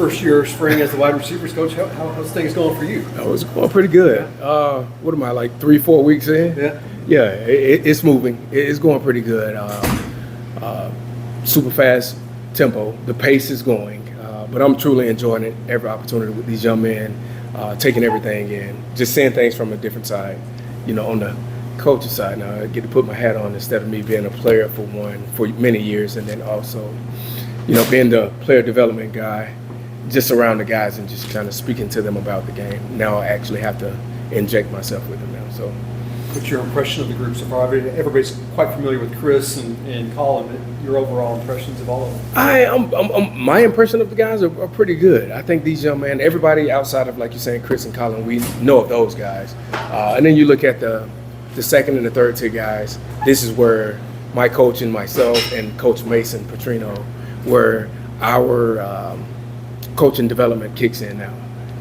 first year of spring as the wide receivers coach. How's things going for you? Oh, it's going pretty good. What am I, like 3-4 weeks in? Yeah, it's moving. It's going pretty good. Super fast tempo. The pace is going. But I'm truly enjoying it, every opportunity with these young men, taking everything in, just seeing things from a different side. On the coaching side now, I get to put my hat on instead of me being a player for many years, and then also, being the player development guy, just around the guys and just kind of speaking to them about the game. Now I actually have to inject myself with them now. So, what's your impression of the group so far? Everybody's quite familiar with Chris and Colin, but your overall impressions of all of them? My impression of the guys are pretty good. I think these young men, everybody outside of, like you're saying, Chris and Colin, we know of those guys. And then you look at the second and the third tier guys. This is where my coach and myself and Coach Mason Petrino, where our coaching development kicks in now.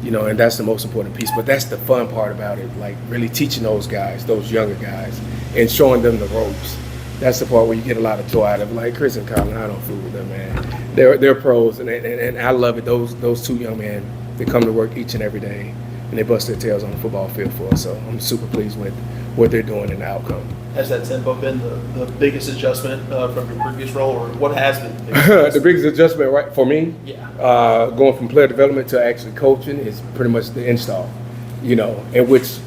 And that's the most important piece. But that's the fun part about it, like really teaching those guys, those younger guys, and showing them the ropes. That's the part where you get a lot of joy out of. Like Chris and Colin, I don't fool with them, man. They're pros, and I love it. Those two young men, they come to work each and every day, and they bust their tails on the football field for us. So I'm super pleased with what they're doing and the outcome. Has that tempo been the biggest adjustment from your previous role, or what has been the biggest adjustment, right, for me? Yeah. Going from player development to actually coaching is pretty much the install, in which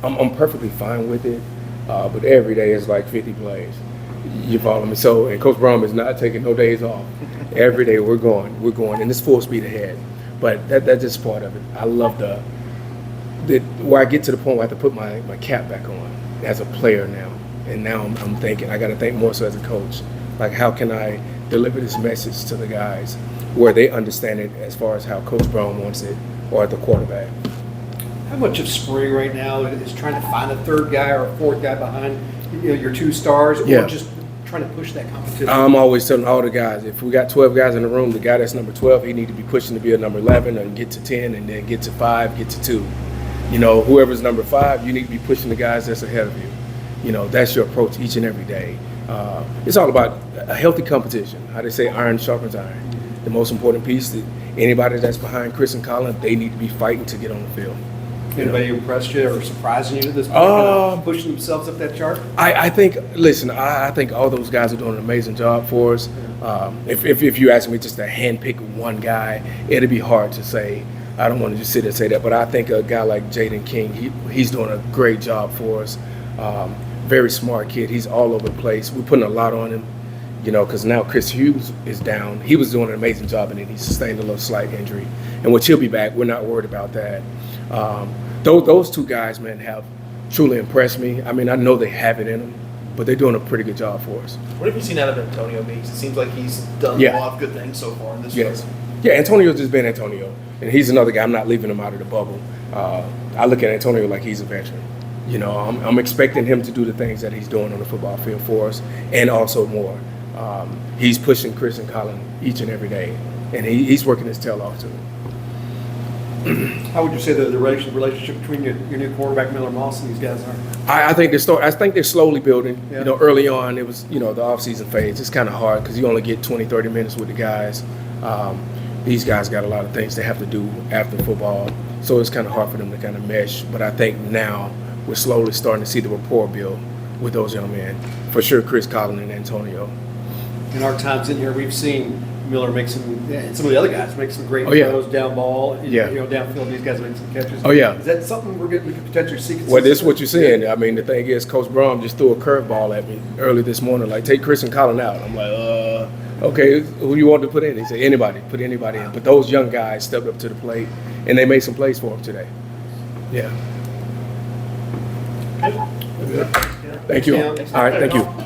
I'm perfectly fine with it, but every day is like 50 plays. You follow me? So, and Coach Brown is not taking no days off. Every day we're going, and it's full speed ahead. But that's just part of it. I love where I get to the point where I have to put my cap back on as a player now. And now I'm thinking, I got to think more so as a coach. Like, how can I deliver this message to the guys where they understand it as far as how Coach Brown wants it, or at the quarterback? How much of spring right now is trying to find a third guy or a fourth guy behind your two stars, or just trying to push that competition? I'm always telling all the guys, if we got 12 guys in the room, the guy that's number 12, he need to be pushing to be a number 11 and get to 10 and then get to 5, get to 2. Whoever's number 5, you need to be pushing the guys that's ahead of you. That's your approach each and every day. It's all about a healthy competition. How they say iron sharpens iron. The most important piece, that anybody that's behind Chris and Colin, they need to be fighting to get on the field. Anybody impressed you or surprising you at this point, pushing themselves up that chart? I think all those guys are doing an amazing job for us. If you ask me just to handpick one guy, it'd be hard to say. I don't want to just sit and say that, but I think a guy like Jaden King, he's doing a great job for us. Very smart kid. He's all over the place. We're putting a lot on him, because now Chris Hughes is down. He was doing an amazing job, and then he sustained a little slight injury. And which he'll be back. We're not worried about that. Those two guys, man, have truly impressed me. I mean, I know they have it in them, but they're doing a pretty good job for us. What have you seen out of Antonio Meeks? It seems like he's done a lot of good things so far in this season. Yeah, Antonio's just been Antonio. And he's another guy. I'm not leaving him out of the bubble. I look at Antonio like he's a veteran. I'm expecting him to do the things that he's doing on the football field for us, and also more. He's pushing Chris and Colin each and every day, and he's working his tail off too. How would you say the relationship between your new quarterback Miller Moss and these guys are? I think they're slowly building. Yeah. Early on it was the off-season phase. It's kind of hard because you only get 20-30 minutes with the guys. These guys got a lot of things they have to do after football, so it's kind of hard for them to kind of mesh. But I think now we're slowly starting to see the rapport build with those young men. For sure, Chris, Colin, and Antonio. In our times in here, we've seen Miller make and some of the other guys make some great throws, down ball, downfield. These guys make some catches. Is that something we could potentially see? Well, this is what you're seeing. I mean, the thing is, Coach Brown just threw a curveball at me early this morning, like, take Chris and Colin out. I'm like, okay, who do you want to put in? He said, anybody, put anybody in. But those young guys stepped up to the plate, and they made some plays for him today. Yeah. Thank you. All right, thank you.